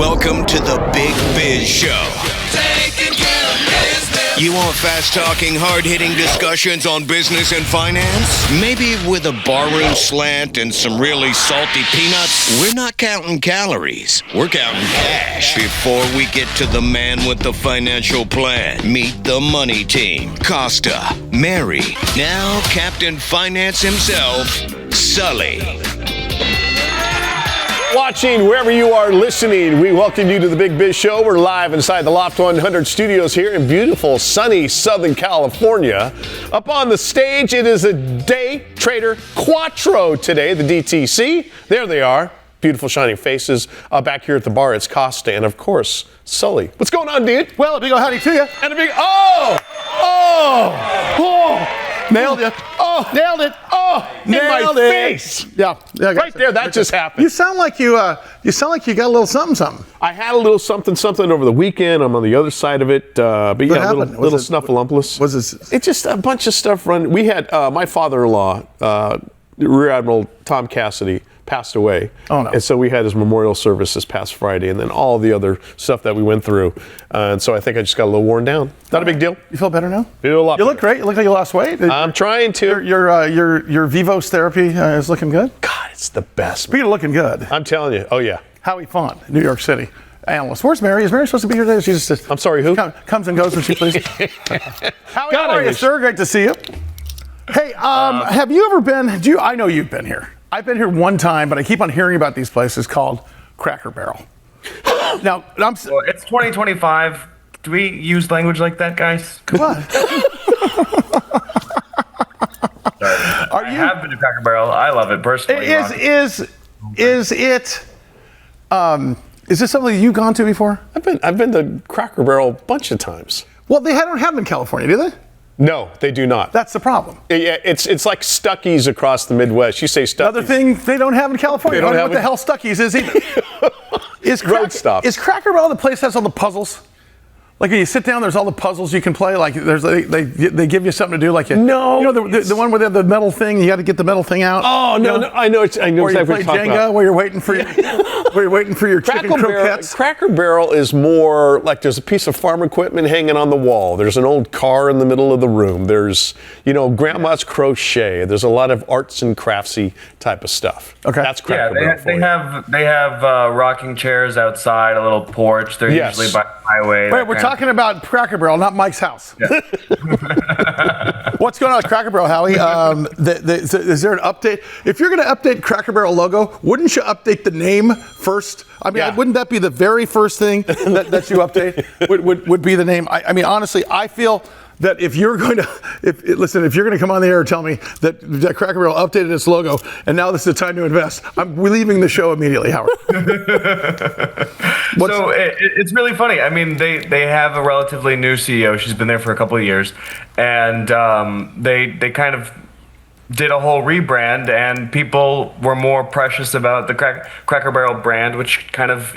Welcome to the Big Biz Show. Taking care of business. You want fast-talking, hard-hitting discussions on business and finance? Maybe with a barroom slant and some really salty peanuts? We're not counting calories. We're counting cash. Before we get to the man with the financial plan, meet the money team. Costa, Mary, now Captain Finance himself, Sully. Watching wherever you are listening, we welcome you to the Big Biz Show. We're live inside the Loft 100 studios here in beautiful, sunny Southern California. Up on the stage, it is a day trader Quattro today, the DTC. There they are. Beautiful, shining faces. Back here at the bar, it's Costa and, of course, Sully. What's going on, dude? Well, a big old howdy to you. And a big, Nailed it. Oh, Nailed it. oh, in Nailed my it. face. Yeah. Right there, that just happened. You sound like you got a little something. I had a little something over the weekend. I'm on the other side of it. But yeah, a little snuffleumpus. Was this? It's just a bunch of stuff run. We had my father-in-law, Rear Admiral Tom Cassidy, passed away. Oh, no. And so we had his memorial service this past Friday, and then all the other stuff that we went through. And so I think I just got a little worn down. Not a big deal. You feel better now? Feel a lot You look better. great. You look like you lost weight. I'm trying to. Your Vivos therapy is looking good. God, it's the best. Speaking of looking good, I'm telling you. Oh, yeah. Howie Font, New York City analyst. Where's Mary? Is Mary supposed to be here today? She's just I'm sorry, who? comes and goes when she pleases. Howie, how are you, sir? Great to see you. Hey, have you ever been? I know you've been here. I've been here one time, but I keep on hearing about these places called Cracker Barrel. Now, Well, it's 2025. Do we use language like that, guys? come on. I have been to Cracker Barrel. I love it personally. Is this something you've gone to before? I've been to Cracker Barrel a bunch of times. Well, they don't have them in California, do they? No, they do not. That's the problem. Yeah, it's like Stuckey's across the Midwest. You say Stuckey's. Another thing they don't have in California. They don't I don't know have what the it. hell Stuckey's is either. Road stops. Is Cracker Barrel the place that has all the puzzles? Like when you sit down, there's all the puzzles you can play. Like they give you something to do. Like No. you know the one where they have the metal thing. You got to get the metal thing out. Oh no, You no, I know Or exactly you what play you're talking Jenga about. where you're waiting for your chicken croquettes. Cracker Barrel is more like there's a piece of farm equipment hanging on the wall. There's an old car in the middle of the room. There's grandma's crochet. There's a lot of arts and craftsy type of stuff. Okay. That's Cracker Barrel for you. They have rocking chairs outside, a little porch. They're Yes. usually by the highway. Wait, we're talking about Cracker Barrel, not Mike's house. What's going on with Cracker Barrel, Howie? Is there an update? If you're going to update Cracker Barrel logo, wouldn't you update the name first? I mean, Yeah. wouldn't that be the very first thing that you update? Would be the name? I mean, honestly, I feel that if you're going to come on the air and tell me that Cracker Barrel updated its logo and now this is the time to invest, I'm leaving the show immediately, Howard. So it's really funny. I mean, they have a relatively new CEO. She's been there for a couple of years, and they kind of did a whole rebrand, and people were more precious about the Cracker Barrel brand, which kind of,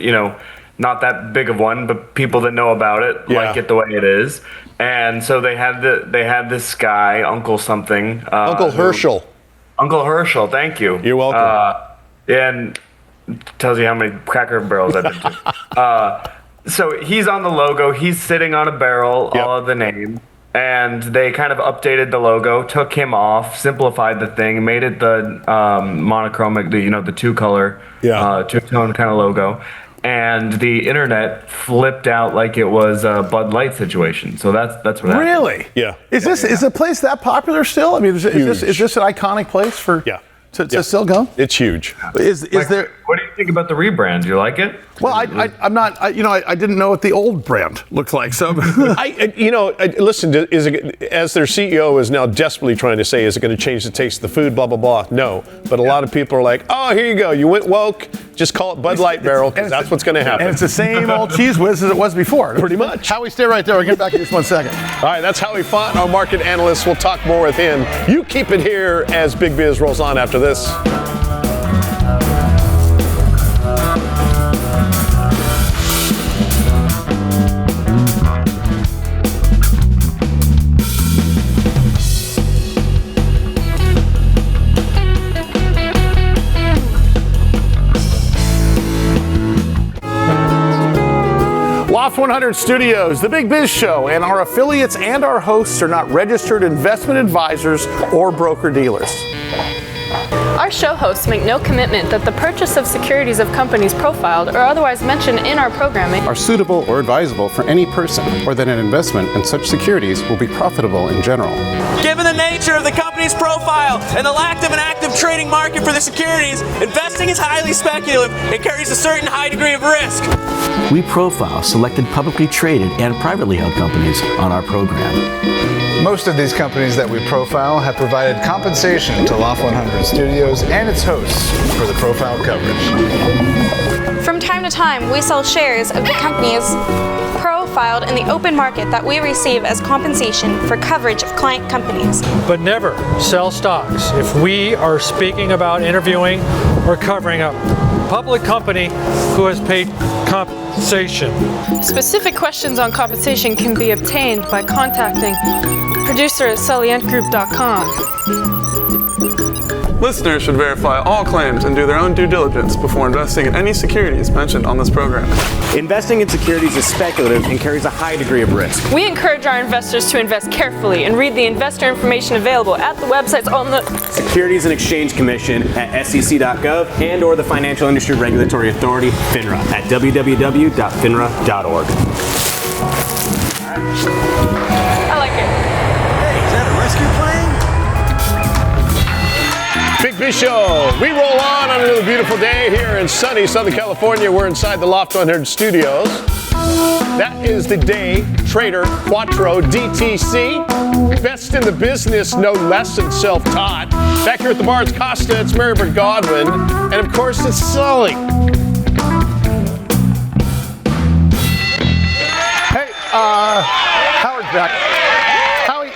not that big of one, but people that know about it like it the way it is. And so they had this guy, Uncle something. Uncle Herschel. Uncle Herschel, thank you. You're welcome. And tells you how many Cracker Barrels I've been to. So he's on the logo. He's sitting on a barrel, all of the name. And they kind of updated the logo, took him off, simplified the thing, made it the monochromic, the two-color, two-tone kind of logo. And the internet flipped out like it was a Bud Light situation. So that's what happened. Really? Yeah. Is the place that popular still? I mean, is this an iconic place for to still go? It's huge. Is there? What do you think about the rebrand? You like it? Well, I'm not. I didn't know what the old brand looked like. So, listen. As their CEO is now desperately trying to say, is it going to change the taste of the food? Blah blah blah. No, but a lot of people are like, oh, here you go. You went woke. Just call it Bud Light Barrel because that's what's going to happen. And it's the same old cheese whiz as it was before. Pretty much. Howie, stay right there. We'll get back in just 1 second. All right, that's Howie Font, our market analyst. We'll talk more with him. You keep it here as Big Biz rolls on after this. Loft 100 Studios, the Big Biz Show, and our affiliates and our hosts are not registered investment advisors or broker-dealers. Our show hosts make no commitment that the purchase of securities of companies profiled or otherwise mentioned in our programming are suitable or advisable for any person, or that an investment in such securities will be profitable in general. Given the nature of the company's profile and the lack of an active trading market for the securities, investing is highly speculative and carries a certain high degree of risk. We profile selected publicly traded and privately held companies on our program. Most of these companies that we profile have provided compensation to Loft 100 Studios and its hosts for the profile coverage. From time to time, we sell shares of the companies profiled in the open market that we receive as compensation for coverage of client companies. But never sell stocks if we are speaking about interviewing or covering a public company who has paid compensation. Specific questions on compensation can be obtained by contacting producer at sullyandgroup.com. Listeners should verify all claims and do their own due diligence before investing in any securities mentioned on this program. Investing in securities is speculative and carries a high degree of risk. We encourage our investors to invest carefully and read the investor information available at the websites on the Securities and Exchange Commission at sec.gov and or the Financial Industry Regulatory Authority, FINRA, at www.finra.org. I like it. Hey, is that a rescue plane? Big Biz Show. We roll on another beautiful day here in sunny Southern California. We're inside the Loft 100 Studios. That is the day trader Quattro DTC. Best in the business, no less than self-taught. Back here at the bar, it's Costa, it's Marybird Godwin, and of course it's Sully. Hey, Howard's back. Howie,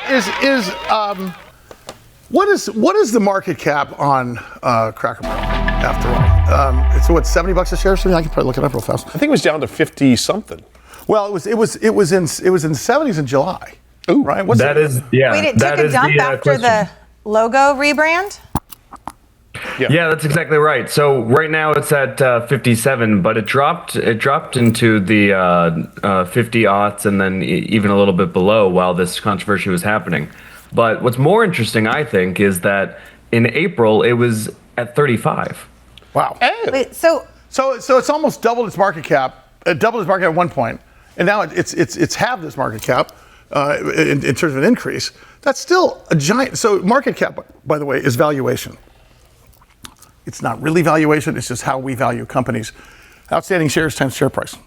what is the market cap on Cracker Barrel after all? It's what, $70 a share? So I can probably look it up real fast. I think it was down to 50 something. Well, it was in the 70s in July. Ooh, right? Wait, it took a dump after the logo rebrand? Yeah, that's exactly right. So right now it's at 57, but it dropped into the 50 aughts and then even a little bit below while this controversy was happening. But what's more interesting, I think, is that in April it was at 35. Wow. Wait, so it's almost doubled its market cap. It doubled its market cap at one point, and now it's halved its market cap in terms of an increase. That's still a giant. So market cap, by the way, is valuation. It's not really valuation. It's just how we value companies. Outstanding shares times share price.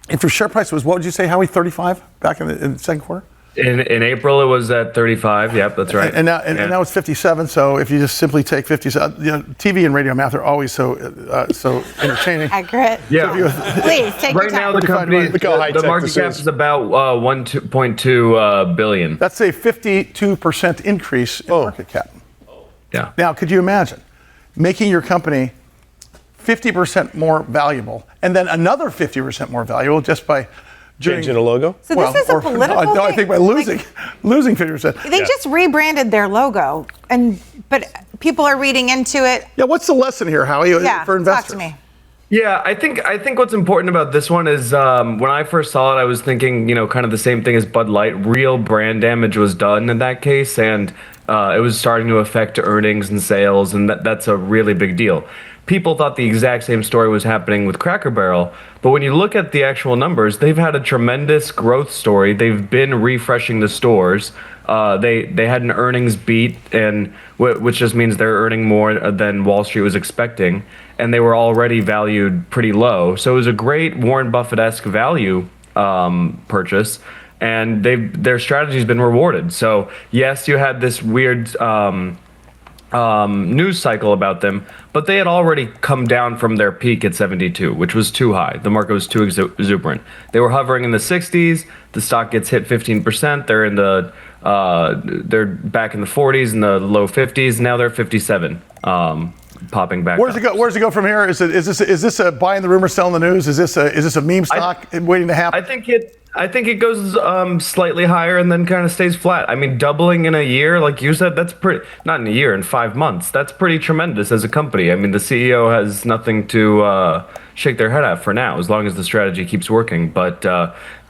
If your share price was, what would you say, Howie, 35 back in the second quarter? In April it was at 35. Yep, that's right. And now it's 57. So if you just simply take 57, TV and radio math are always so entertaining. Accurate. Yeah. Please take your right time. now the company, the market cap is about 1.2 billion. That's a 52% increase in market cap. Yeah. Now, could you imagine making your company 50% more valuable and then another 50% more valuable just by changing a logo? So this is a political thing? No, I think by losing 50%. They just rebranded their logo, but people are reading into it. Yeah, what's the lesson here, Howie, for investors? Talk to me. Yeah, I think what's important about this one is when I first saw it, I was thinking, kind of the same thing as Bud Light. Real brand damage was done in that case, and it was starting to affect earnings and sales, and that's a really big deal. People thought the exact same story was happening with Cracker Barrel, but when you look at the actual numbers, they've had a tremendous growth story. They've been refreshing the stores. They had an earnings beat, and which just means they're earning more than Wall Street was expecting, and they were already valued pretty low. So it was a great Warren Buffett-esque value purchase, and their strategy's been rewarded. So yes, you had this weird news cycle about them, but they had already come down from their peak at 72, which was too high. The market was too exuberant. They were hovering in the 60s. The stock gets hit 15%. They're in the they're back in the 40s and the low 50s. Now they're 57, popping back. Where's it go? Where's it go from here? Is this a buying the rumor, selling the news? Is this a meme stock waiting to happen? I think it goes slightly higher and then kind of stays flat. I mean, doubling in a year, like you said, that's pretty, not in a year, in 5 months. That's pretty tremendous as a company. I mean, the CEO has nothing to shake their head at for now, as long as the strategy keeps working. But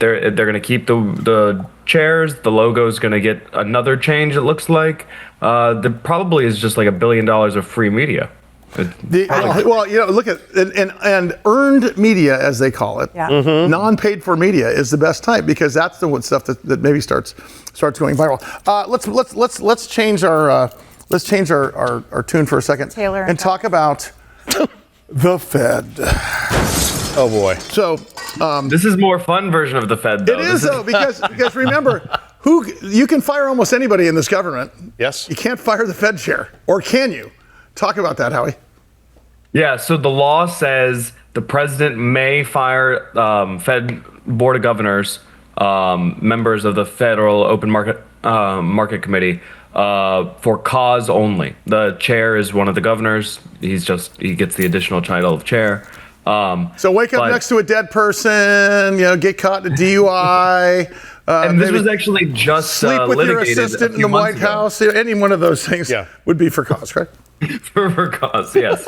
they're going to keep the chairs. The logo is going to get another change, it looks like. There probably is just like $1 billion of free media. Well, look at and earned media, as they call it. Yeah. Non-paid for media is the best type, because that's the stuff that maybe starts going viral. Let's change our tune for a second, Taylor and talk about the Fed. Oh boy. So this is more fun version of the Fed, though. It is though, because remember, you can fire almost anybody in this government. Yes. You can't fire the Fed chair, or can you? Talk about that, Howie. Yeah, so the law says the president may fire Fed Board of Governors, members of the Federal Open Market Committee, for cause only. The chair is one of the governors. He gets the additional title of chair. So wake up next to a dead person, get caught in a DUI. And this was actually just sleep with your litigated assistant in the White House. Any one of those things would be for cause, right? for cause, yes.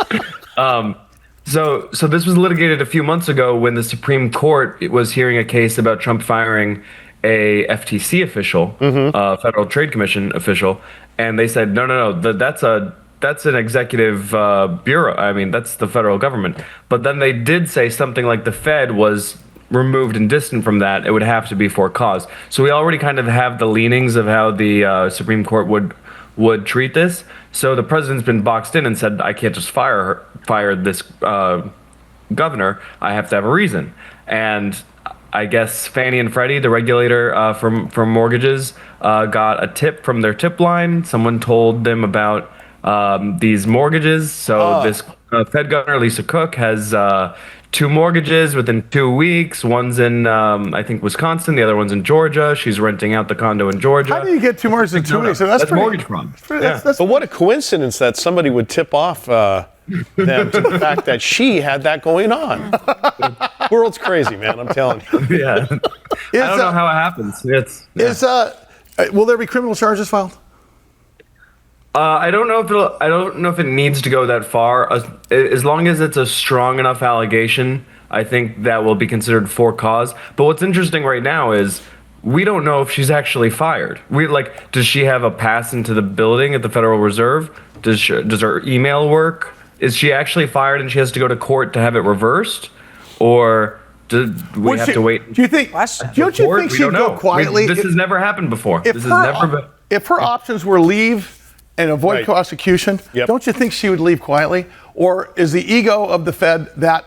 So this was litigated a few months ago when the Supreme Court was hearing a case about Trump firing a FTC official, Federal Trade Commission official, and they said no, that's an executive bureau. I mean, that's the federal government. But then they did say something like the Fed was removed and distant from that. It would have to be for cause. So we already kind of have the leanings of how the Supreme Court would treat this. So the president's been boxed in and said, I can't just fire this governor. I have to have a reason. And I guess Fannie and Freddie, the regulator for mortgages, got a tip from their tip line. Someone told them about these mortgages. So this Fed governor, Lisa Cook, has 2 mortgages within 2 weeks. One's in, I think, Wisconsin. The other one's in Georgia. She's renting out the condo in Georgia. How do you get 2 mortgages in 2 weeks? So that's mortgage fraud. But what a coincidence that somebody would tip off them to the fact that she had that going on. The world's crazy, man. I'm telling you. Yeah. I don't know how it happens. Will there be criminal charges filed? I don't know if it needs to go that far. As long as it's a strong enough allegation, I think that will be considered for cause. But what's interesting right now is we don't know if she's actually fired. Does she have a pass into the building at the Federal Reserve? Does her email work? Is she actually fired and she has to go to court to have it reversed, or do we have to wait? Do you think? Don't you think she'd go quietly? This has never happened before. If her options were leave and avoid prosecution, don't you think she would leave quietly? Or is the ego of the Fed that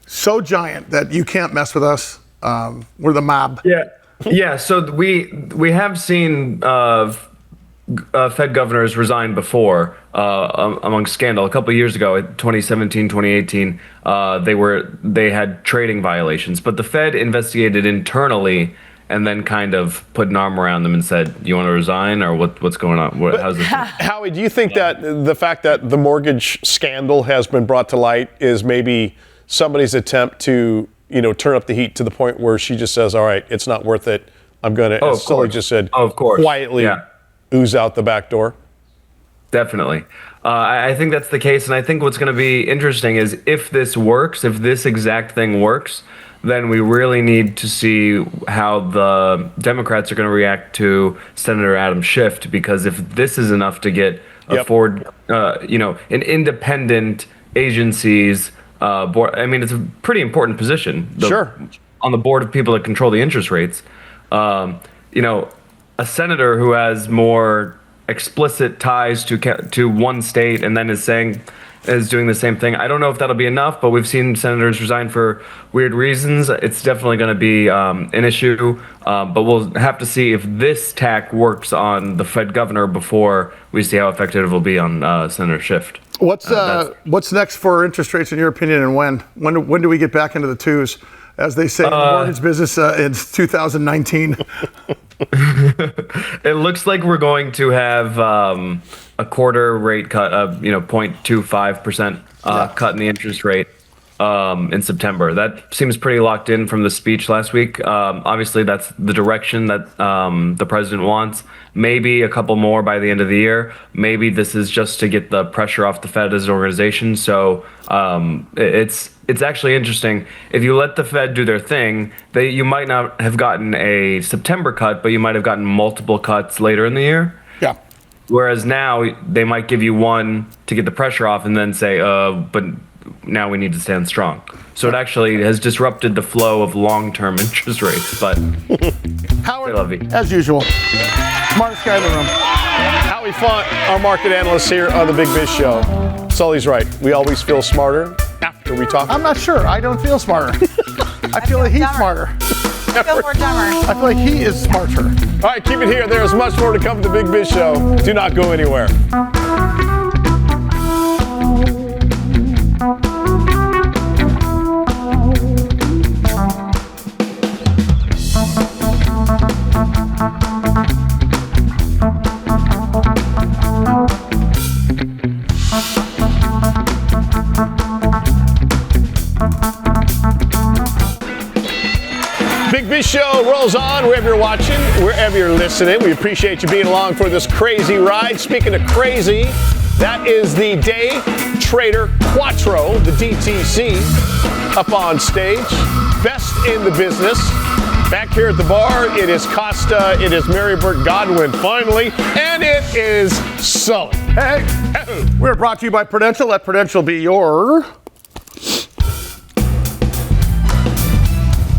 so giant that you can't mess with us? We're the mob. Yeah. So we have seen Fed governors resign before among scandal. A couple of years ago, 2017, 2018, they had trading violations, but the Fed investigated internally and then kind of put an arm around them and said, "You want to resign, or what's going on? How's this?" Howie, do you think that the fact that the mortgage scandal has been brought to light is maybe somebody's attempt to, turn up the heat to the point where she just says, "All right, it's not worth it. I'm going to," as Sully just said, quietly ooze out the back door? Definitely. I think that's the case, and I think what's going to be interesting is if this works, if this exact thing works, then we really need to see how the Democrats are going to react to Senator Adam Schiff, because if this is enough to get an independent agency's board, I mean, it's a pretty important position. On the board of people that control the interest rates, a senator who has more explicit ties to one state and then is doing the same thing. I don't know if that'll be enough, but we've seen senators resign for weird reasons. It's definitely going to be an issue, but we'll have to see if this tack works on the Fed governor before we see how effective it will be on Senator Schiff. What's next for interest rates in your opinion, and when do we get back into the twos, as they say in the mortgage business in 2019? It looks like we're going to have a quarter rate cut of 0.25% cut in the interest rate. in September. That seems pretty locked in from the speech last week. Obviously, that's the direction that the president wants. Maybe a couple more by the end of the year. Maybe this is just to get the pressure off the Fed as an organization. So it's actually interesting. If you let the Fed do their thing, you might not have gotten a September cut, but you might have gotten multiple cuts later in the year. Yeah. Whereas now they might give you one to get the pressure off and then say, but now we need to stand strong. So it actually has disrupted the flow of long-term interest rates. But Howard, as usual, smartest guy in the room. Howie Font, our market analyst here on the Big Biz Show. Sully's right. We always feel smarter after we talk. I'm not sure. I don't feel smarter. I feel like he's smarter. I feel more dumber. I feel like he is smarter. All right, keep it here. There is much more to come to the Big Biz Show. Do not go anywhere. Big Biz Show rolls on wherever you're watching, wherever you're listening. We appreciate you being along for this crazy ride. Speaking of crazy, that is the Day Trader Quattro, the DTC, up on stage. Best in the business. Back here at the bar, it is Costa, it is Mary Burt Godwin, finally, and it is Sully. Hey, we're brought to you by Prudential. Let Prudential be your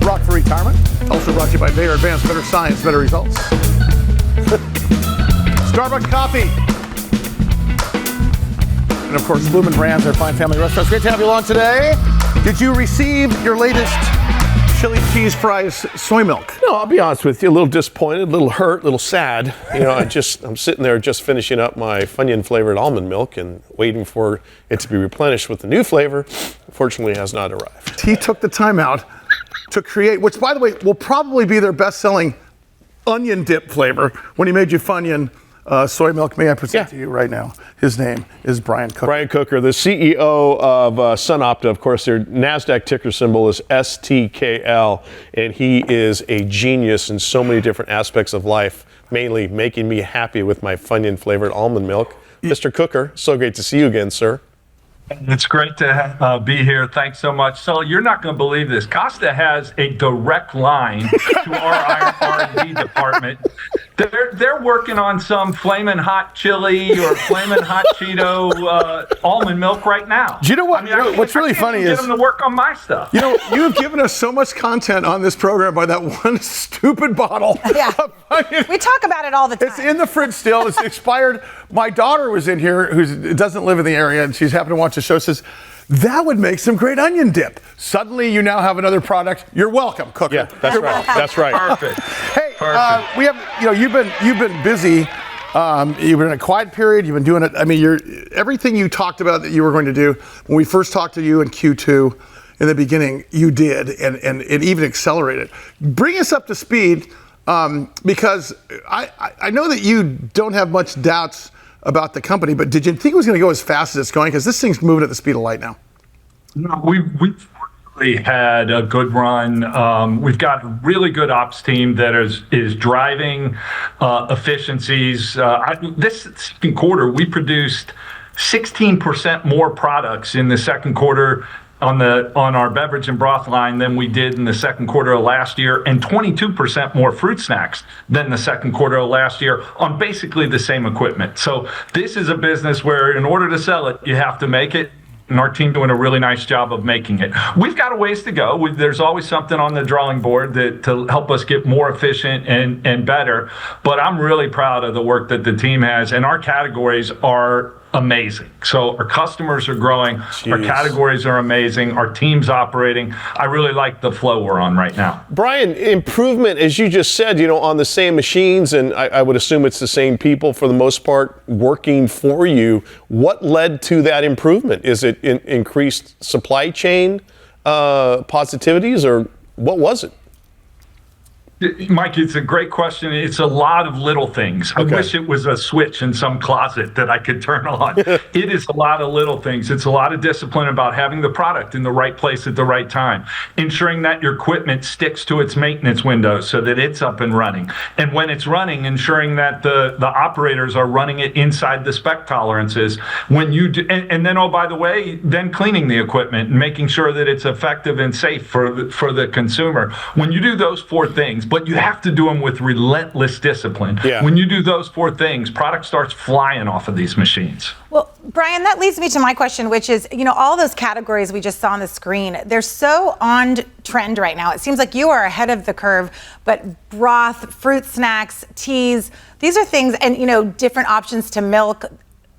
rock for retirement. Also brought to you by Bayer Advanced, better science, better results. Starbucks coffee. And of course, Bloomin' Brands, our fine family restaurants. Great to have you along today. Did you receive your latest chili cheese fries soy milk? No, I'll be honest with you, a little disappointed, a little hurt, a little sad. You know, I'm sitting there just finishing up my Funyun-flavored almond milk and waiting for it to be replenished with the new flavor. Unfortunately, it has not arrived. He took the time out to create, which by the way, will probably be their best-selling onion dip flavor when he made you Funyun soy milk. May I present to you right now? His name is Brian Kocher. Brian Kocher, the CEO of SunOpta. Of course, their NASDAQ ticker symbol is STKL, and he is a genius in so many different aspects of life, mainly making me happy with my Funyun-flavored almond milk. Mr. Kocher, so great to see you again, sir. It's great to be here. Thanks so much. So you're not going to believe this. Costa has a direct line to our R&D department. They're working on some flaming hot chili or flaming hot Cheeto almond milk right now. Do you know what? What's really funny is get them to work on my stuff. You know, you've given us so much content on this program by that one stupid bottle. Yeah, we talk about it all the time. It's in the fridge still. It's expired. My daughter was in here, who doesn't live in the area, and she's happened to watch the show. Says that would make some great onion dip. Suddenly, you now have another product. You're welcome, Kocher. Yeah, that's right. That's right. Perfect. Hey, we have. You know, you've been busy. You've been in a quiet period. You've been doing it. I mean, everything you talked about that you were going to do when we first talked to you in Q2 in the beginning, you did, and it even accelerated. Bring us up to speed, because I know that you don't have much doubts about the company, but did you think it was going to go as fast as it's going? Because this thing's moving at the speed of light now. No, we've really had a good run. We've got a really good ops team that is driving efficiencies. This second quarter, we produced 16% more products in the second quarter on our beverage and broth line than we did in the second quarter of last year, and 22% more fruit snacks than the second quarter of last year on basically the same equipment. So this is a business where in order to sell it, you have to make it. And our team doing a really nice job of making it. We've got a ways to go. There's always something on the drawing board to help us get more efficient and better. But I'm really proud of the work that the team has, and our categories are amazing. So our customers are growing, our categories are amazing, our team's operating. I really like the flow we're on right now. Brian, improvement, as you just said, you know, on the same machines, and I would assume it's the same people for the most part working for you. What led to that improvement? Is it increased supply chain positivities, or what was it? Mike, it's a great question. It's a lot of little things. I wish it was a switch in some closet that I could turn on. It is a lot of little things. It's a lot of discipline about having the product in the right place at the right time, ensuring that your equipment sticks to its maintenance window so that it's up and running. And when it's running, ensuring that the operators are running it inside the spec tolerances. When you do, and then, oh, by the way, then cleaning the equipment and making sure that it's effective and safe for the consumer. When you do those 4 things, but you have to do them with relentless discipline. Yeah. When you do those 4 things, product starts flying off of these machines. Well, Brian, that leads me to my question, which is, all those categories we just saw on the screen, they're so on trend right now. It seems like you are ahead of the curve, but broth, fruit snacks, teas, these are things, and, different options to milk.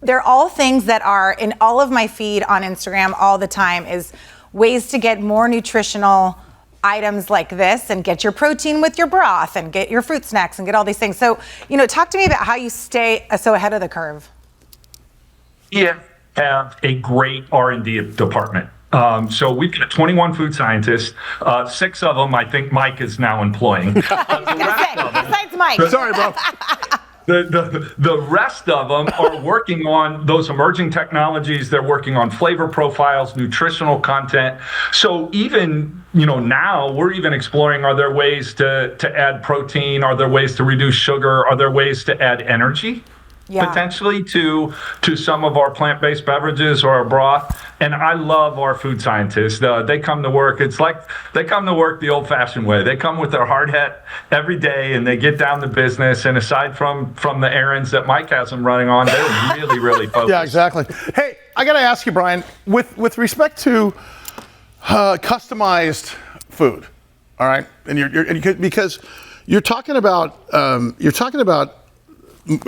They're all things that are in all of my feed on Instagram all the time, is ways to get more nutritional items like this and get your protein with your broth and get your fruit snacks and get all these things. So, talk to me about how you stay so ahead of the curve. Yeah, have a great R&D department. So we've got 21 food scientists. 6 of them, I think Mike is now employing. Besides Mike. Sorry, bro. The rest of them are working on those emerging technologies. They're working on flavor profiles, nutritional content. So even, now we're even exploring, are there ways to add protein? Are there ways to reduce sugar? Are there ways to add energy? Potentially to some of our plant-based beverages or our broth. And I love our food scientists. They come to work. It's like they come to work the old-fashioned way. They come with their hard hat every day and they get down to business. And aside from the errands that Mike has them running on, they're really, really focused. Yeah, exactly. Hey, I got to ask you, Brian, with respect to customized food, all right? Because you're talking about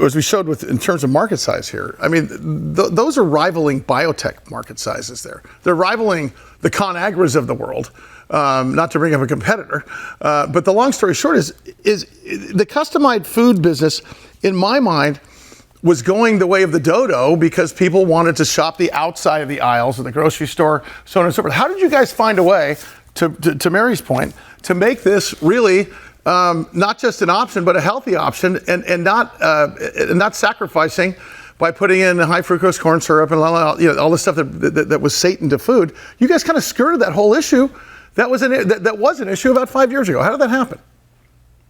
as we showed in terms of market size here, I mean, those are rivaling biotech market sizes there. They're rivaling the ConAgras of the world, not to bring up a competitor. But the long story short is the customized food business, in my mind, was going the way of the dodo because people wanted to shop the outside of the aisles of the grocery store, so on and so forth. How did you guys find a way, to Mary's point, to make this really not just an option, but a healthy option, and not sacrificing by putting in high fructose corn syrup and all the stuff that was Satan to food? You guys kind of skirted that whole issue. That was an issue about 5 years ago. How did that happen?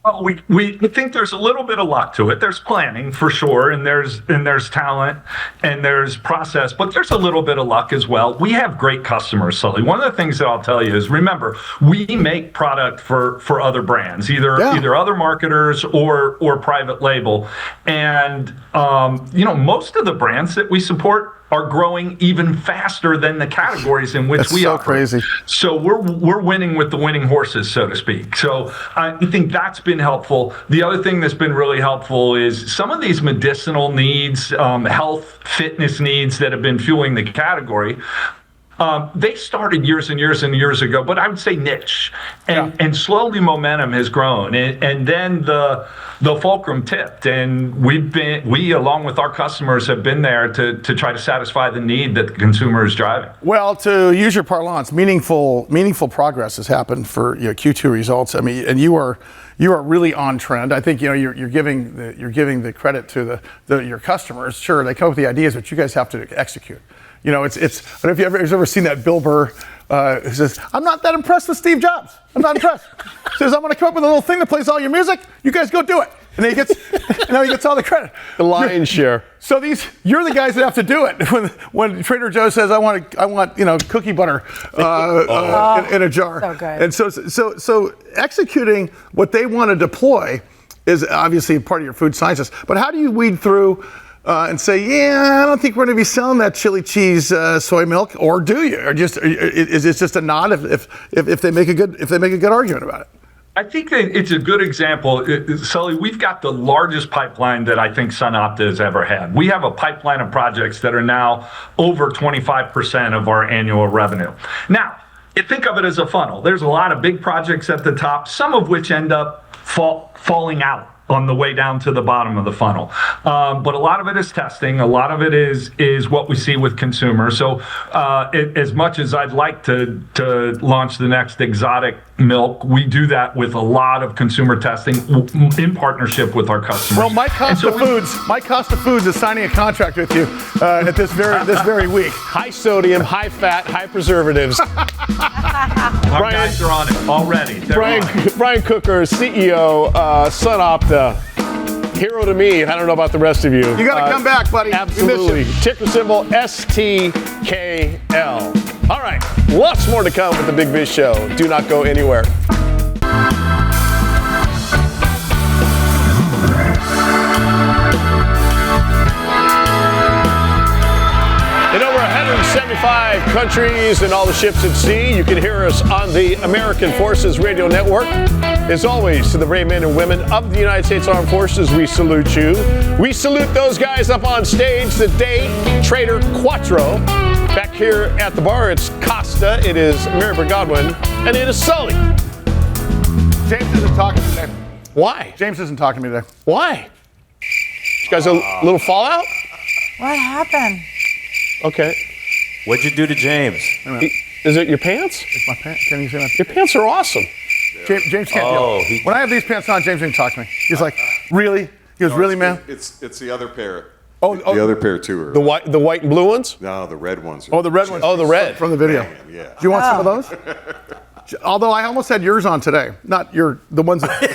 Well, we think there's a little bit of luck to it. There's planning for sure, and there's talent, and there's process, but there's a little bit of luck as well. We have great customers, Sully. One of the things that I'll tell you is, remember, we make product for other brands, either other marketers or private label, and most of the brands that we support are growing even faster than the categories in which we operate. Crazy. So we're winning with the winning horses, so to speak. So I think that's been helpful. The other thing that's been really helpful is some of these medicinal needs, health, fitness needs that have been fueling the category. They started years and years and years ago, but I would say niche, and slowly momentum has grown, and then the fulcrum tipped, and we along with our customers have been there to try to satisfy the need that the consumer is driving. Well, to use your parlance, meaningful progress has happened for Q2 results. I mean, and you are really on trend. I think you're giving the credit to your customers. Sure, they come up with the ideas, but you guys have to execute. I don't know if you've ever seen that Bill Burr who says, "I'm not that impressed with Steve Jobs. I'm not impressed." Says, "I'm going to come up with a little thing that plays all your music. You guys go do it." And then he gets all the credit. The lion's share. So you're the guys that have to do it. When Trader Joe says, "I want cookie butter in a jar," so good. And so executing what they want to deploy is obviously part of your food sciences. But how do you weed through and say, I don't think we're going to be selling that chili cheese soy milk, or do you? Or is it just a nod if they make a good argument about it? I think it's a good example. Sully, we've got the largest pipeline that I think SunOpta has ever had. We have a pipeline of projects that are now over 25% of our annual revenue. Now, you think of it as a funnel. There's a lot of big projects at the top, some of which end up falling out on the way down to the bottom of the funnel. But a lot of it is testing. A lot of it is what we see with consumers. So as much as I'd like to launch the next exotic milk, we do that with a lot of consumer testing in partnership with our customers. Well, Mike Costa Foods is signing a contract with you at this very week. High sodium, high fat, high preservatives. Our guys are on it already. Brian Kocher, CEO, SunOpta. Hero to me. I don't know about the rest of you. You got to come back, buddy. Absolutely. Ticker symbol STKL. All right. Lots more to come with the Big Biz Show. Do not go anywhere. In over 175 countries and all the ships at sea, you can hear us on the American Forces Radio Network. As always, to the brave men and women of the United States Armed Forces, we salute you. We salute those guys up on stage, the Day Trader Quattro. Back here at the bar, it's Costa, it is Mary Godwin, and it is Sully. James isn't talking to me today. Why? James isn't talking to me today. Why? You guys a little fallout? What happened? Okay. What'd you do to James? Is it your pants? It's my pants. Can you see my pants? Your pants are awesome. James can't deal. When I have these pants on, James didn't talk to me. He's like, really? He goes, really, man? It's the other pair. Oh, the other pair too. The white and blue ones? No, the red ones. Oh, the red ones. Oh, the red from the video. Man, yeah. Do you want some of those? Although I almost had yours on today, not the ones. Okay.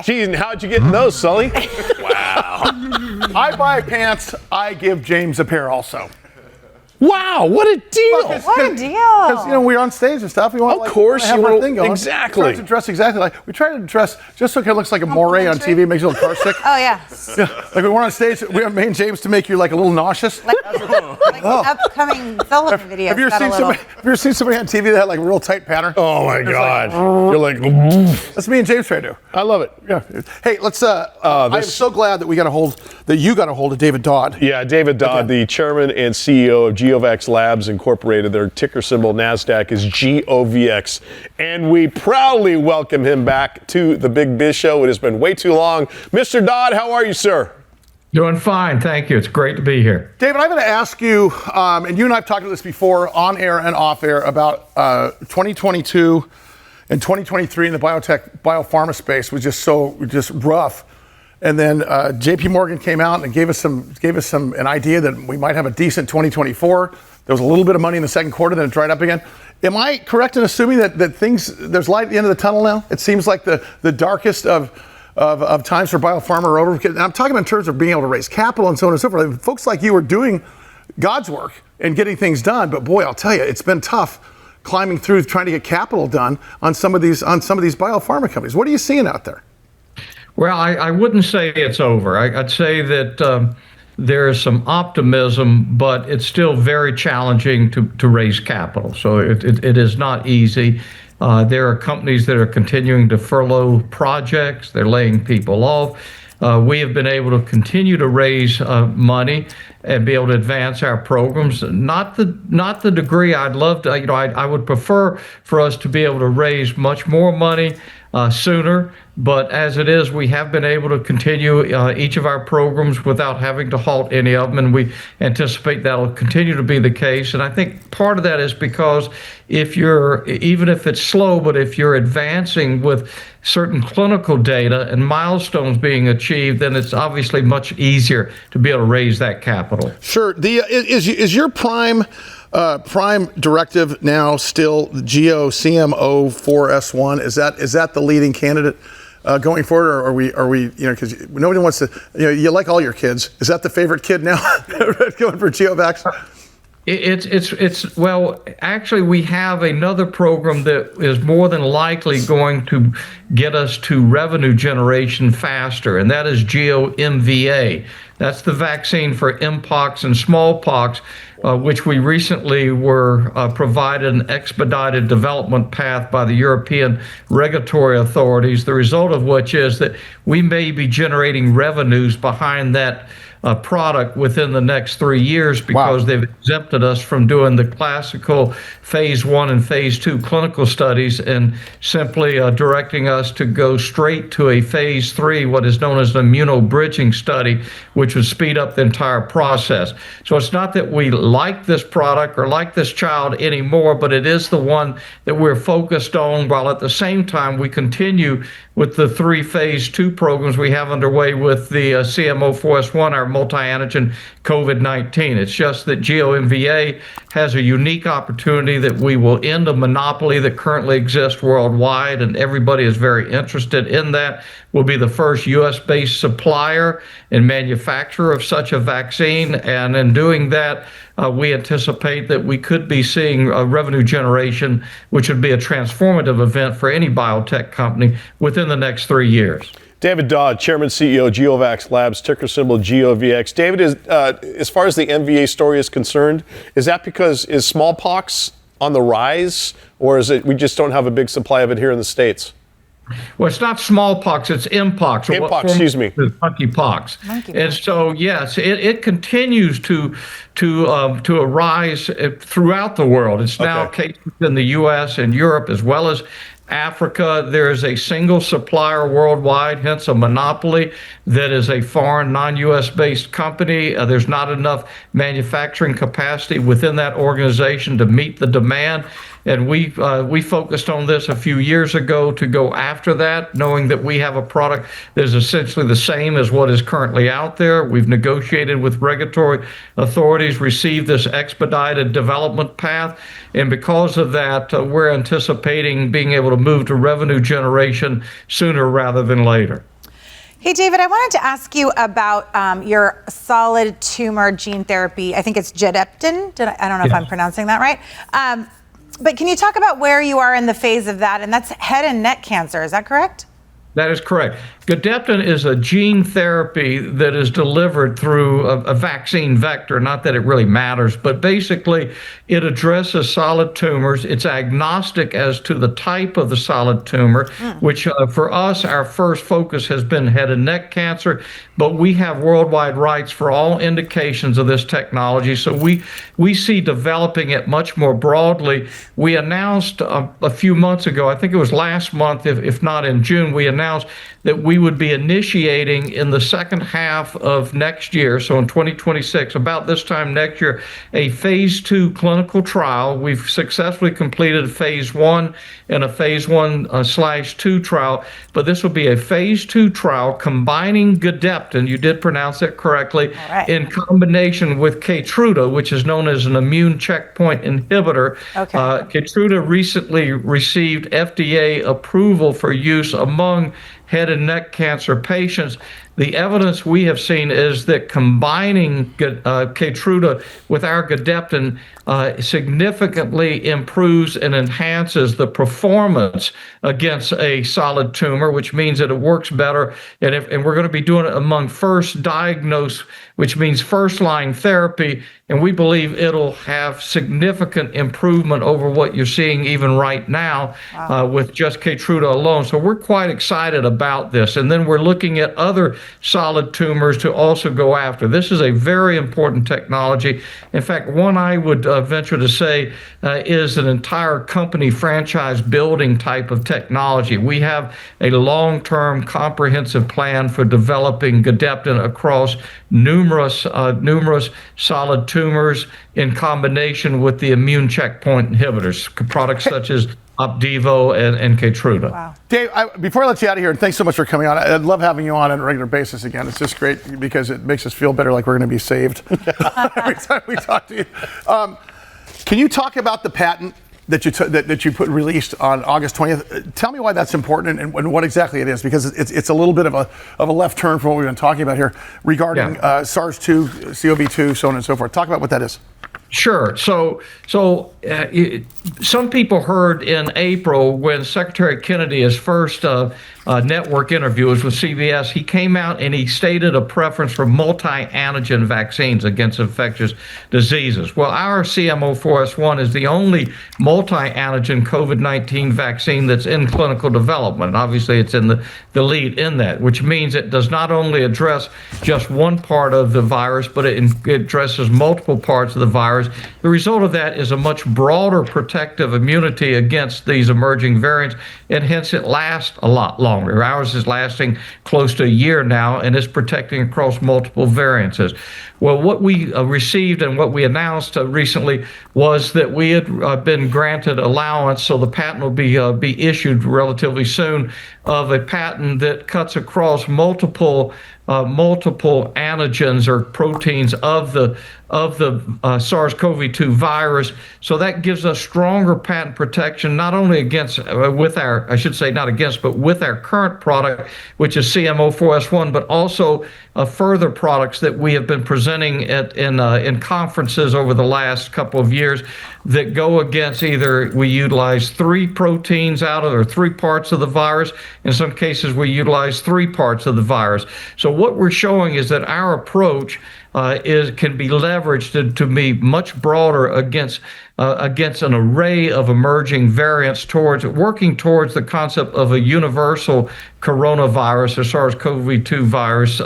Geez, and how'd you get in those, Sully? Wow. I buy pants. I give James a pair also. Wow, what a deal! What a deal! Because we're on stage and stuff. We want of course, have our thing going. Exactly. We try to dress exactly like we try to dress just so it looks like a moray on TV. It makes you a little car sick. Oh yeah. Like we were on stage. We have main James to make you like a little nauseous. Like the upcoming Sullivan videos. Have you ever seen somebody on TV that had like a real tight pattern? Oh my God! You're like, that's me and James try to do. I love it. Yeah. Hey, let's. I'm so glad that you got a hold of David Dodd. Yeah, David Dodd, the chairman and CEO of GeoVax Labs Incorporated. Their ticker symbol NASDAQ is GOVX. And we proudly welcome him back to the Big Biz Show. It has been way too long. Mr. Dodd, how are you, sir? Doing fine, thank you. It's great to be here. David, I'm going to ask you, and you and I have talked about this before, on air and off air, about 2022 and 2023 in the biopharma space was just rough. And then J.P. Morgan came out and gave us an idea that we might have a decent 2024. There was a little bit of money in the second quarter, then it dried up again. Am I correct in assuming that there's light at the end of the tunnel now? It seems like the darkest of times for biopharma are over. And I'm talking about in terms of being able to raise capital and so on and so forth. I mean, folks like you are doing God's work and getting things done. But boy, I'll tell you, it's been tough climbing through trying to get capital done on some of these biopharma companies. What are you seeing out there? Well, I wouldn't say it's over. I'd say that there is some optimism, but it's still very challenging to raise capital. So it is not easy. There are companies that are continuing to furlough projects. They're laying people off. We have been able to continue to raise money and be able to advance our programs. Not the degree I'd love to. I would prefer for us to be able to raise much more money sooner. But as it is, we have been able to continue each of our programs without having to halt any of them, and we anticipate that'll continue to be the case. And I think part of that is because even if it's slow, but if you're advancing with certain clinical data and milestones being achieved, then it's obviously much easier to be able to raise that capital. Sure. Is your prime directive now still GeoCMO4S1? Is that the leading candidate going forward, or are we because nobody wants to, you like all your kids. Is that the favorite kid now going for GeoVax? Well, actually, we have another program that is more than likely going to get us to revenue generation faster, and that is GeoMVA. That's the vaccine for mpox and smallpox, which we recently were provided an expedited development path by the European regulatory authorities, the result of which is that we may be generating revenues behind that product within the next 3 years because they've exempted us from doing the classical phase 1 and phase 2 clinical studies and simply directing us to go straight to a phase 3, what is known as an immunobridging study, which would speed up the entire process. So it's not that we like this product or like this child anymore, but it is the one that we're focused on, while at the same time we continue with the 3 phase 2 programs we have underway with the CMO4S1, our multi-antigen COVID-19. It's just that GeoMVA has a unique opportunity that we will end a monopoly that currently exists worldwide, and everybody is very interested in that. We'll be the first U.S.-based supplier and manufacturer of such a vaccine, and in doing that, we anticipate that we could be seeing a revenue generation, which would be a transformative event for any biotech company within the next 3 years. David Dodd, Chairman, CEO, GeoVax Labs, ticker symbol GeoVX. David, as far as the MVA story is concerned, is that because is smallpox on the rise, or is it we just don't have a big supply of it here in the States? Well, it's not smallpox, it's mpox. Mpox, excuse me. Monkeypox. And so, yes, it continues to arise throughout the world. It's now cases in the U.S. and Europe as well as Africa. There is a single supplier worldwide, hence a monopoly, that is a foreign, non-U.S. based company. There's not enough manufacturing capacity within that organization to meet the demand. And we focused on this a few years ago to go after that, knowing that we have a product that is essentially the same as what is currently out there. We've negotiated with regulatory authorities, received this expedited development path, and because of that, we're anticipating being able to move to revenue generation sooner rather than later. Hey, David, I wanted to ask you about your solid tumor gene therapy. I think it's Gedeptin. I don't know if I'm pronouncing that right. But can you talk about where you are in the phase of that? And that's head and neck cancer, is that correct? That is correct. Gedeptin is a gene therapy that is delivered through a vaccine vector, not that it really matters, but basically it addresses solid tumors. It's agnostic as to the type of the solid tumor, which for us, our first focus has been head and neck cancer, but we have worldwide rights for all indications of this technology. So we see developing it much more broadly. We announced a few months ago, I think it was last month, if not in June, we announced that we would be initiating in the second half of next year, so in 2026, about this time next year, a phase 2 clinical trial. We've successfully completed phase 1 and a phase 1/2 trial, but this will be a phase 2 trial combining Gedeptin, you did pronounce it correctly, in combination with Keytruda, which is known as an immune checkpoint inhibitor. Keytruda recently received FDA approval for use among head and neck cancer patients. The evidence we have seen is that combining Keytruda with our Gedeptin significantly improves and enhances the performance against a solid tumor, which means that it works better. And we're going to be doing it among first diagnosed, which means first-line therapy, and we believe it'll have significant improvement over what you're seeing even right now with just Keytruda alone. So we're quite excited about this. And then we're looking at other solid tumors to also go after. This is a very important technology. In fact, one I would venture to say is an entire company franchise building type of technology. We have a long-term comprehensive plan for developing Gedeptin across numerous solid tumors in combination with the immune checkpoint inhibitors, products such as Opdivo and Keytruda. Wow. Dave, before I let you out of here, and thanks so much for coming on. I love having you on a regular basis again. It's just great because it makes us feel better, like we're going to be saved every time we talk to you. Can you talk about the patent that you released on August 20th? Tell me why that's important and what exactly it is, because it's a little bit of a left turn from what we've been talking about here regarding SARS-2, CoV-2, so on and so forth. Talk about what that is. Sure. So some people heard in April when Secretary Kennedy's first network interview was with CBS, he came out and he stated a preference for multi-antigen vaccines against infectious diseases. Well, our CMO4S1 is the only multi-antigen COVID-19 vaccine that's in clinical development. Obviously, it's in the lead in that, which means it does not only address just one part of the virus, but it addresses multiple parts of the virus. The result of that is a much broader protective immunity against these emerging variants, and hence it lasts a lot longer. Ours is lasting close to a year now, and it's protecting across multiple variants. Well, what we received and what we announced recently was that we had been granted allowance, so the patent will be issued relatively soon, of a patent that cuts across multiple antigens or proteins of the SARS-CoV-2 virus. So that gives us stronger patent protection, not only against with our current product, which is CMO4S1, but also further products that we have been presenting in conferences over the last couple of years that go against either we utilize 3 proteins out of or 3 parts of the virus. In some cases, we utilize 3 parts of the virus. So what we're showing is that our approach can be leveraged to be much broader against an array of emerging variants, working towards the concept of a universal coronavirus or SARS-CoV-2 virus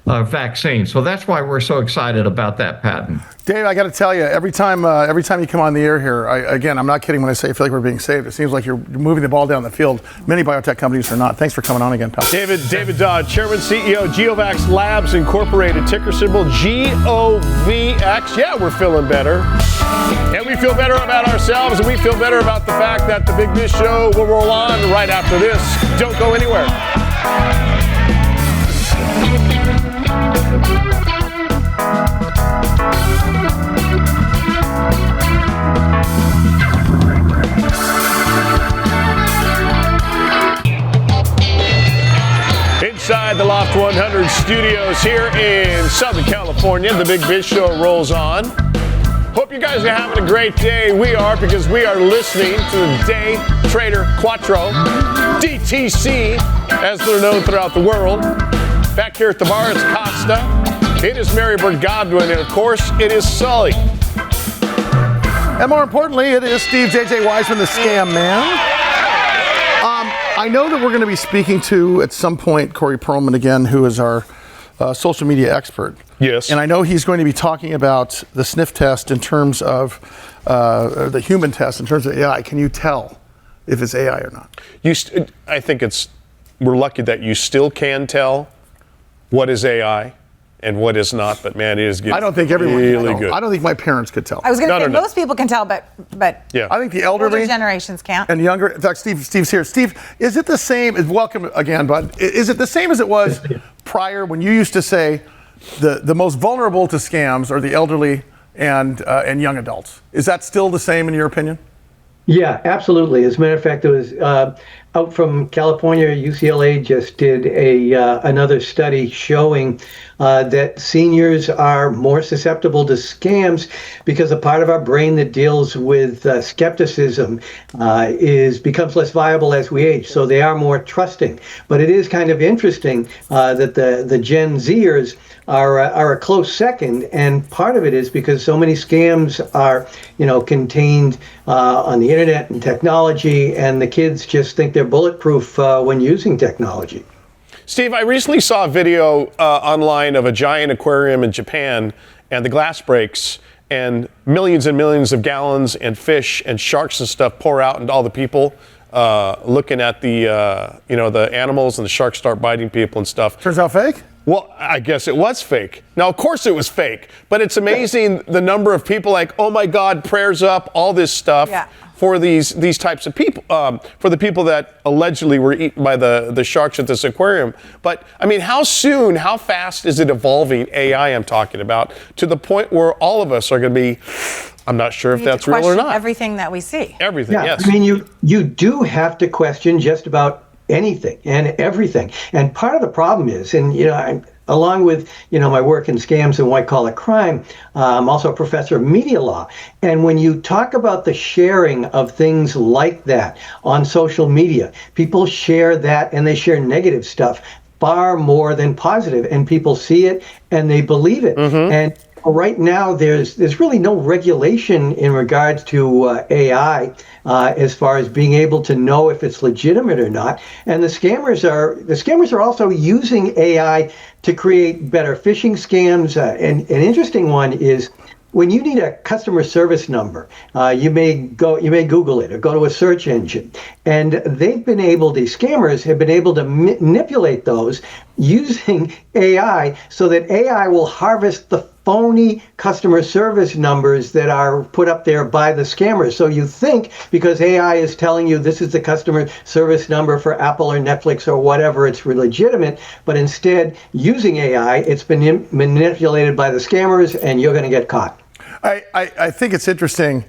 vaccine. So that's why we're so excited about that patent. Dave, I got to tell you, every time you come on the air here, I'm not kidding when I say I feel like we're being saved. It seems like you're moving the ball down the field. Many biotech companies are not. Thanks for coming on again, pal. David Dodd, Chairman, CEO, GeoVax Labs Incorporated, ticker symbol GOVX. Yeah, we're feeling better. And we feel better about ourselves, and we feel better about the fact that the Big Biz Show will roll on right after this. Don't go anywhere. Inside the Loft 100 studios here in Southern California, the Big Biz Show rolls on. Hope you guys are having a great day. We are, because we are listening to the Day Trader Quattro, DTC, as they're known throughout the world. Back here at the bar, it's Costa. It is Mary Bird Godwin, and of course, it is Sully. And more importantly, it is Steve JJ Weisman, the scam man. I know that we're going to be speaking to, at some point, Corey Perlman again, who is our social media expert. Yes. And I know he's going to be talking about the sniff test in terms of the human test in terms of AI. Can you tell if it's AI or not? I think we're lucky that you still can tell what is AI and what is not, but man, it is getting I don't think everyone really can. good. I don't think my parents could tell. I was going to say most people can tell, but yeah. I think the elderly older generations can't. and younger. In fact, Steve's here. Steve, is it the same? Welcome again, bud. Is it the same as it was prior when you used to say the most vulnerable to scams are the elderly and young adults? Is that still the same in your opinion? Yeah, absolutely. As a matter of fact, it was out from California. UCLA just did another study showing that seniors are more susceptible to scams because a part of our brain that deals with skepticism becomes less viable as we age. So they are more trusting. But it is kind of interesting that the Gen Zers are a close second, and part of it is because so many scams are, contained on the internet and technology, and the kids just think they're bulletproof when using technology. Steve, I recently saw a video online of a giant aquarium in Japan, and the glass breaks, and millions of gallons and fish and sharks and stuff pour out, and all the people looking at the animals, and the sharks start biting people and stuff. Turns out fake? Well, I guess it was fake. Now, of course it was fake, but it's amazing the number of people like, oh my God, prayers up, all this stuff for these types of people, for the people that allegedly were eaten by the sharks at this aquarium. But I mean, how fast is it evolving, AI I'm talking about, to the point where all of us are going to be, I'm not sure if that's real or not. Everything that we see. Everything, yeah, yes. I mean, you do have to question just about anything and everything. And part of the problem is, and along with, my work in scams and white collar crime, I'm also a professor of media law. And when you talk about the sharing of things like that on social media, people share that and they share negative stuff far more than positive, and people see it and they believe it. And right now, there's really no regulation in regards to AI as far as being able to know if it's legitimate or not. And the scammers are also using AI to create better phishing scams. And an interesting one is when you need a customer service number, you may Google it or go to a search engine, and these scammers have been able to manipulate those using AI so that AI will harvest the phony customer service numbers that are put up there by the scammers. So you think because AI is telling you this is the customer service number for Apple or Netflix or whatever, it's legitimate, but instead using AI, it's been manipulated by the scammers and you're going to get caught. I think it's interesting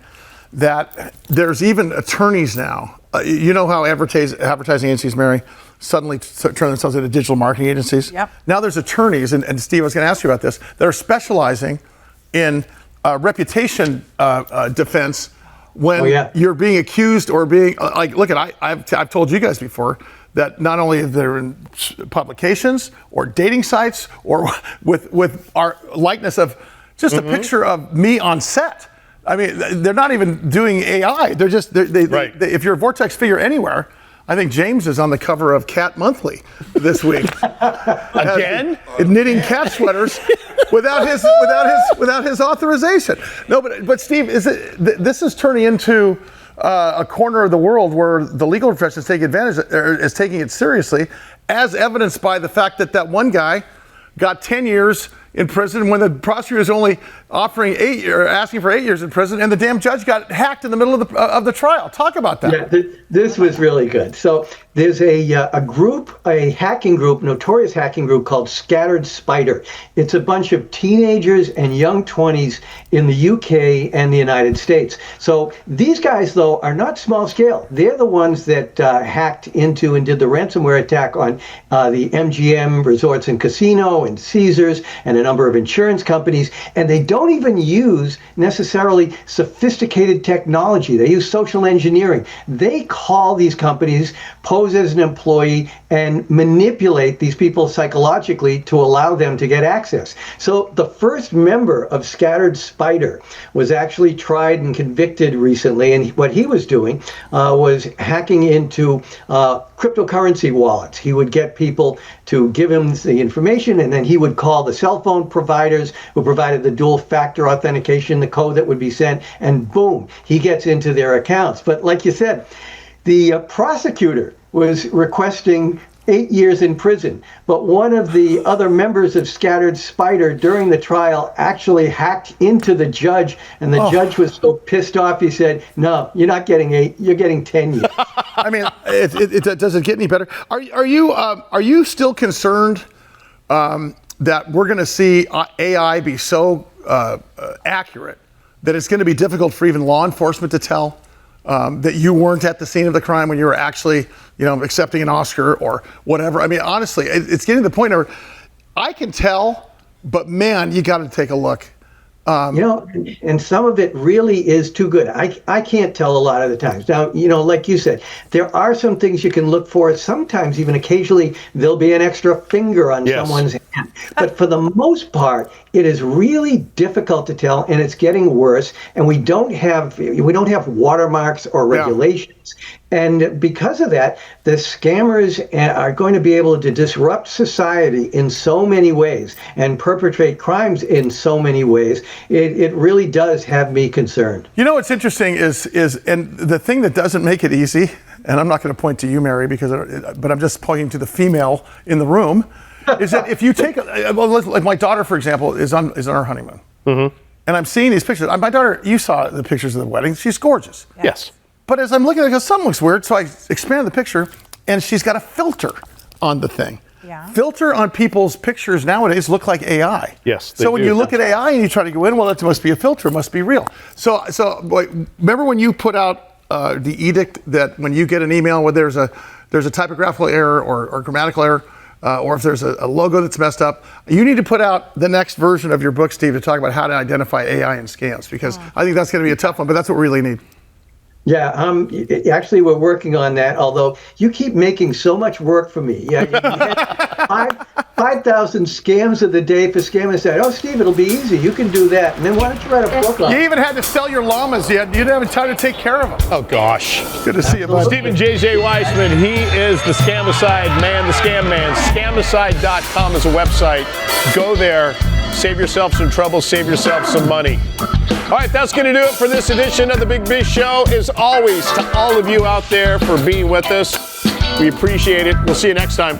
that there's even attorneys now. You know how advertising agencies, Mary, suddenly turn themselves into digital marketing agencies? Yep. Now there's attorneys, and Steve, I was going to ask you about this, that are specializing in reputation defense when you're being accused or being, I've told you guys before that not only they're in publications or dating sites or with our likeness of just a picture of me on set. I mean, they're not even doing AI. They're just, if you're a Vortex figure anywhere, I think James is on the cover of Cat Monthly this week. Again? Knitting cat sweaters without his authorization. No, but Steve, this is turning into a corner of the world where the legal profession is taking it seriously, as evidenced by the fact that one guy got 10 years in prison when the prosecutor is only offering asking for 8 years in prison, and the damn judge got hacked in the middle of the trial. Talk about that. Yeah, this was really good. So there's a hacking group, notorious hacking group called Scattered Spider. It's a bunch of teenagers and young 20s in the UK and the United States. So these guys, though, are not small scale. They're the ones that hacked into and did the ransomware attack on the MGM Resorts and Casino and Caesars and a number of insurance companies. And they don't even use necessarily sophisticated technology. They use social engineering. They call these companies, pose as an employee, and manipulate these people psychologically to allow them to get access. So the first member of Scattered Spider was actually tried and convicted recently, and what he was doing was hacking into cryptocurrency wallets. He would get people to give him the information, and then he would call the cell phone providers who provided the dual factor authentication, the code that would be sent, and boom, he gets into their accounts. But like you said, the prosecutor was requesting 8 years in prison, but one of the other members of Scattered Spider during the trial actually hacked into the judge, and the judge was so pissed off, he said, "No, you're not getting 8, you're getting 10 years." I mean, it doesn't get any better. Are you still concerned that we're going to see AI be so accurate that it's going to be difficult for even law enforcement to tell that you weren't at the scene of the crime when you were actually, accepting an Oscar or whatever? I mean, honestly, it's getting to the point where I can tell, but man, you got to take a look. And some of it really is too good. I can't tell a lot of the times. Now, like you said, there are some things you can look for. Sometimes even occasionally there'll be an extra finger on someone's hand. But for the most part, it is really difficult to tell, and it's getting worse. And we don't have watermarks or regulations. And because of that, the scammers are going to be able to disrupt society in so many ways and perpetrate crimes in so many ways. It really does have me concerned. What's interesting is and the thing that doesn't make it easy, and I'm not going to point to you, Mary, but I'm just pointing to the female in the room, is that if you take, like my daughter, for example, is on her honeymoon, and I'm seeing these pictures. My daughter, you saw the pictures of the wedding. She's gorgeous. Yes. But as I'm looking at it, something looks weird, so I expand the picture, and she's got a filter on the thing. Yeah. Filter on people's pictures nowadays look like AI. Yes. So when you look at AI and you try to go in, well, that must be a filter, it must be real. So remember when you put out the edict that when you get an email where there's a typographical error or grammatical error, or if there's a logo that's messed up, you need to put out the next version of your book, Steve, to talk about how to identify AI in scams, because I think that's going to be a tough one, but that's what we really need. Yeah, actually, we're working on that, although you keep making so much work for me. Yeah, you had 5,000 scams of the day for scammers. Said, "Oh, Steve, it'll be easy. You can do that." And then why don't you write a book on it? You even had to sell your llamas. You didn't have time to take care of them. Oh, gosh. Good to see you, bud. Stephen JJ Weisman, he is the Scamicide man, the scam man. Scamicide.com is a website. Go there. Save yourself some trouble. Save yourself some money. All right, that's going to do it for this edition of the Big Biz Show. As always, to all of you out there for being with us, we appreciate it. We'll see you next time.